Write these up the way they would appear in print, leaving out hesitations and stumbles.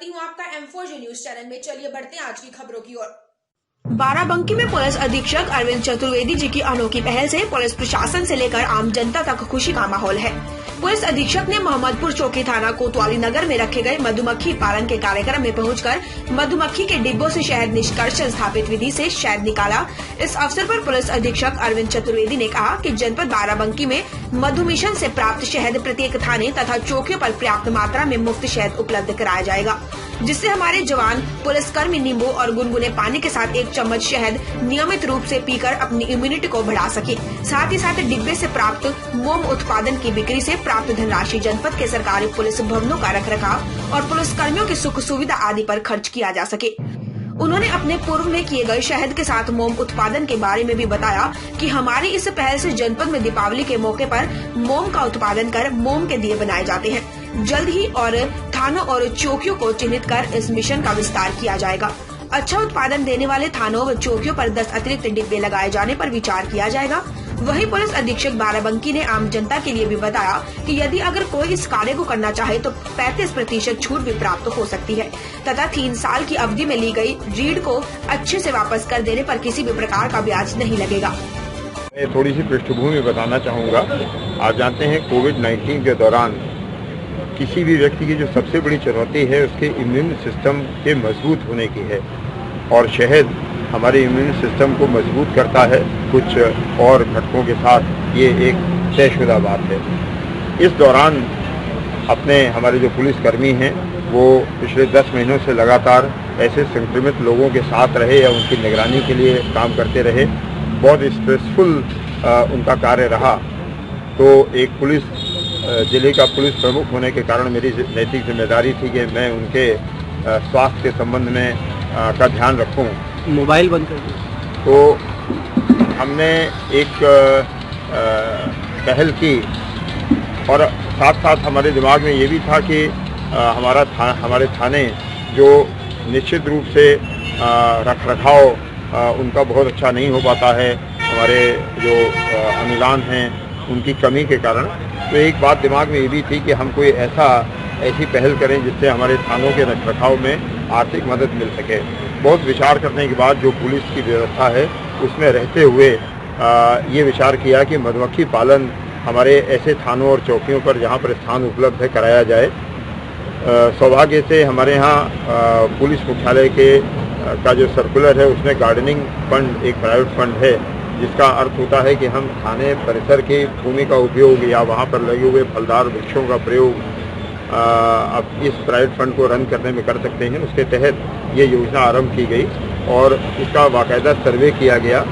करती हूँ आपका M4G न्यूज चैनल में। चलिए बढ़ते हैं आज की खबरों की ओर। बाराबंकी में पुलिस अधीक्षक अरविंद चतुर्वेदी जी की अनोखी पहल से पुलिस प्रशासन से लेकर आम जनता तक खुशी का माहौल है। पुलिस अधीक्षक ने मोहम्मदपुर चौकी थाना कोतवाली नगर में रखे गए मधुमक्खी पालन के कार्यक्रम में पहुंचकर मधुमक्खी के डिब्बों से शहद निष्कर्षण स्थापित विधि से शहद निकाला। इस अवसर पर पुलिस अधीक्षक अरविंद चतुर्वेदी ने कहा कि जनपद बाराबंकी में मधु मिशन से प्राप्त शहद प्रत्येक थाने तथा चौकियों पर पर्याप्त मात्रा में मुफ्त शहद उपलब्ध कराया जाएगा, जिससे हमारे जवान पुलिसकर्मी नींबू और गुनगुने पानी के साथ 1 चम्मच शहद नियमित रूप से पीकर अपनी इम्यूनिटी को बढ़ा सके। साथ ही साथ डिब्बे से प्राप्त मोम उत्पादन की बिक्री से प्राप्त धनराशि जनपद के सरकारी पुलिस भवनों का रखरखाव और पुलिसकर्मियों की सुख सुविधा आदि पर खर्च किया जा सके। उन्होंने अपने पूर्व में किए गए शहद के साथ मोम उत्पादन के बारे में भी बताया कि हमारी इस पहल से जनपद में दीपावली के मौके पर मोम का उत्पादन कर मोम के दिए बनाए जाते हैं। जल्द ही और थानों और चौकियों को चिन्हित कर इस मिशन का विस्तार किया जाएगा। अच्छा उत्पादन देने वाले थानों व चौकियों पर 10 अतिरिक्त डिब्बे लगाए जाने पर विचार किया जाएगा। वहीं पुलिस अधीक्षक बाराबंकी ने आम जनता के लिए भी बताया कि यदि अगर कोई इस कार्य को करना चाहे तो 35% छूट भी प्राप्त हो सकती है तथा 3 साल की अवधि में ली गई ऋण को अच्छे से वापस कर देने पर किसी भी प्रकार का ब्याज नहीं लगेगा। मैं थोड़ी सी पृष्ठभूमि बताना चाहूँगा। आप जानते हैं कोविड-19 के दौरान किसी भी व्यक्ति की जो सबसे बड़ी चुनौती है उसके इम्यून सिस्टम के मजबूत होने की है, और शहद हमारे इम्यून सिस्टम को मजबूत करता है कुछ और घटकों के साथ। ये एक तयशुदा बात है। इस दौरान हमारे जो पुलिसकर्मी हैं वो पिछले 10 महीनों से लगातार ऐसे संक्रमित लोगों के साथ रहे या उनकी निगरानी के लिए काम करते रहे। बहुत स्ट्रेसफुल उनका कार्य रहा। तो एक जिले का पुलिस प्रमुख होने के कारण मेरी नैतिक जिम्मेदारी थी कि मैं उनके स्वास्थ्य के संबंध में का ध्यान रखूं। मोबाइल बंद कर दिया। तो हमने एक पहल की और साथ साथ हमारे दिमाग में ये भी था कि हमारे थाने जो निश्चित रूप से रखरखाव उनका बहुत अच्छा नहीं हो पाता है, हमारे जो अनुदान हैं उनकी कमी के कारण। तो एक बात दिमाग में ये भी थी कि हम कोई ऐसी पहल करें जिससे हमारे थानों के रखरखाव में आर्थिक मदद मिल सके। बहुत विचार करने के बाद जो पुलिस की व्यवस्था है उसमें रहते हुए ये विचार किया कि मधुमक्खी पालन हमारे ऐसे थानों और चौकियों पर जहाँ पर स्थान उपलब्ध है कराया जाए। सौभाग्य से हमारे यहाँ पुलिस मुख्यालय का जो सर्कुलर है उसमें गार्डनिंग फंड एक प्राइवेट फंड है, जिसका अर्थ होता है कि हम थाने परिसर की भूमि का उपयोग या वहाँ पर लगे हुए फलदार वृक्षों का प्रयोग अब इस प्राइवेट फंड को रन करने में कर सकते हैं। उसके तहत ये योजना आरंभ की गई और इसका बाकायदा सर्वे किया गया।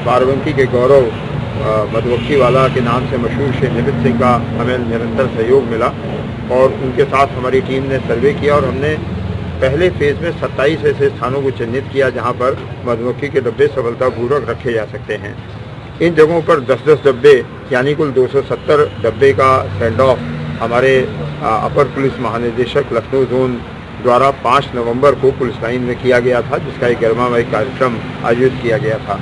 बाराबंकी के गौरव मधुमक्खी वाला के नाम से मशहूर श्री निमित सिंह का हमें निरंतर सहयोग मिला और उनके साथ हमारी टीम ने सर्वे किया और हमने पहले फेज में 27 ऐसे स्थानों को चिन्हित किया जहां पर मधुमक्खी के डब्बे सफलतापूर्वक रखे जा सकते हैं। इन जगहों पर 10-10 डब्बे यानी कुल 270 डब्बे का सेंड ऑफ हमारे अपर पुलिस महानिदेशक लखनऊ जोन द्वारा 5 नवंबर को पुलिस लाइन में किया गया था, जिसका एक गरिमामय कार्यक्रम आयोजित किया गया था।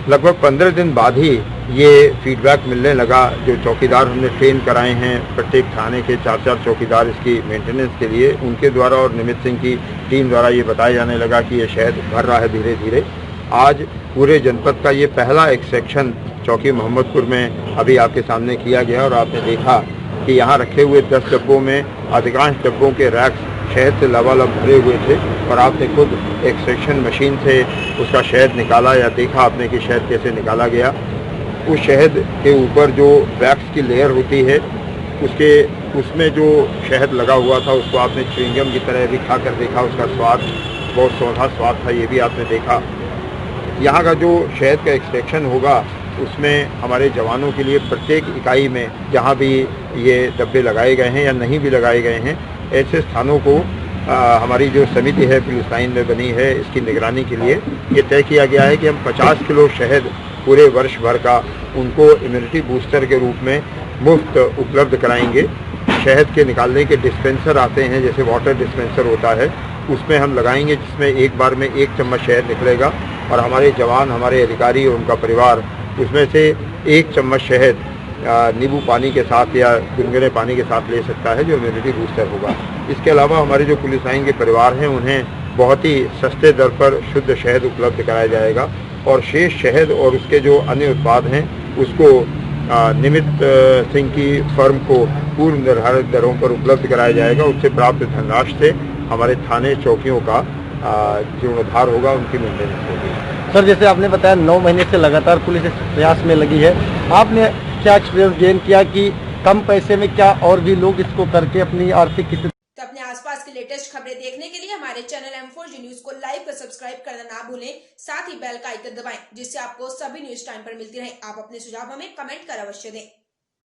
लगभग 15 दिन बाद ही ये फीडबैक मिलने लगा। जो चौकीदार हमने ट्रेन कराए हैं, प्रत्येक थाने के 4-4 चौकीदार इसकी मेंटेनेंस के लिए, उनके द्वारा और निमित सिंह की टीम द्वारा ये बताया जाने लगा कि ये शहद भर रहा है धीरे धीरे। आज पूरे जनपद का ये पहला एक्सट्रैक्शन चौकी मोहम्मदपुर में अभी आपके सामने किया गया और आपने देखा कि यहाँ रखे हुए 10 डब्बों में अधिकांश डब्बों के रैक्स शहद से लबालब भरे हुए थे और आपने खुद एक्सट्रैक्शन मशीन से उसका शहद निकाला या देखा आपने कि शहद कैसे निकाला गया। उस शहद के ऊपर जो वैक्स की लेयर होती है उसमें जो शहद लगा हुआ था उसको आपने च्युइंगम की तरह भी खा कर देखा। उसका स्वाद बहुत सौंधा स्वाद था, ये भी आपने देखा। यहाँ का जो शहद का एक्सट्रैक्शन होगा उसमें हमारे जवानों के लिए प्रत्येक इकाई में जहाँ भी ये डब्बे लगाए गए हैं या नहीं भी लगाए गए हैं, ऐसे स्थानों को हमारी जो समिति है पुलिस लाइन में बनी है इसकी निगरानी के लिए ये तय किया गया है कि हम 50 किलो शहद पूरे वर्ष भर का उनको इम्यूनिटी बूस्टर के रूप में मुफ्त उपलब्ध कराएंगे। शहद के निकालने के डिस्पेंसर आते हैं, जैसे वाटर डिस्पेंसर होता है, उसमें हम लगाएंगे, जिसमें एक बार में 1 चम्मच शहद निकलेगा और हमारे जवान, हमारे अधिकारी और उनका परिवार उसमें से 1 चम्मच शहद नींबू पानी के साथ या गुनगुने पानी के साथ ले सकता है, जो इम्यूनिटी बूस्टर होगा। इसके अलावा हमारे जो पुलिस लाइन के परिवार हैं उन्हें बहुत ही सस्ते दर पर शुद्ध शहद उपलब्ध कराया जाएगा और शेष शहद और उसके जो अन्य उत्पाद हैं उसको निमित सिंह की फर्म को पूर्व निर्धारित दरों पर उपलब्ध कराया जाएगा। उससे प्राप्त धनराशि से हमारे थाने चौकियों का जीर्णोद्धार होगा, उनकी मेंटेनेंस होगी। सर, जैसे आपने बताया 9 महीने से लगातार पुलिस इस प्रयास में लगी है, आपने क्या एक्सपीरियंस गेन किया कि कम पैसे में क्या और भी लोग इसको करके अपनी आर्थिक स्थिति। तो अपने आसपास की लेटेस्ट खबरें देखने के लिए हमारे चैनल M4G न्यूज को लाइक और सब्सक्राइब करना ना भूलें, साथ ही बेल का आइकन दबाएं जिससे आपको सभी न्यूज टाइम पर मिलती रहे। आप अपने सुझाव हमें कमेंट कर अवश्य दें।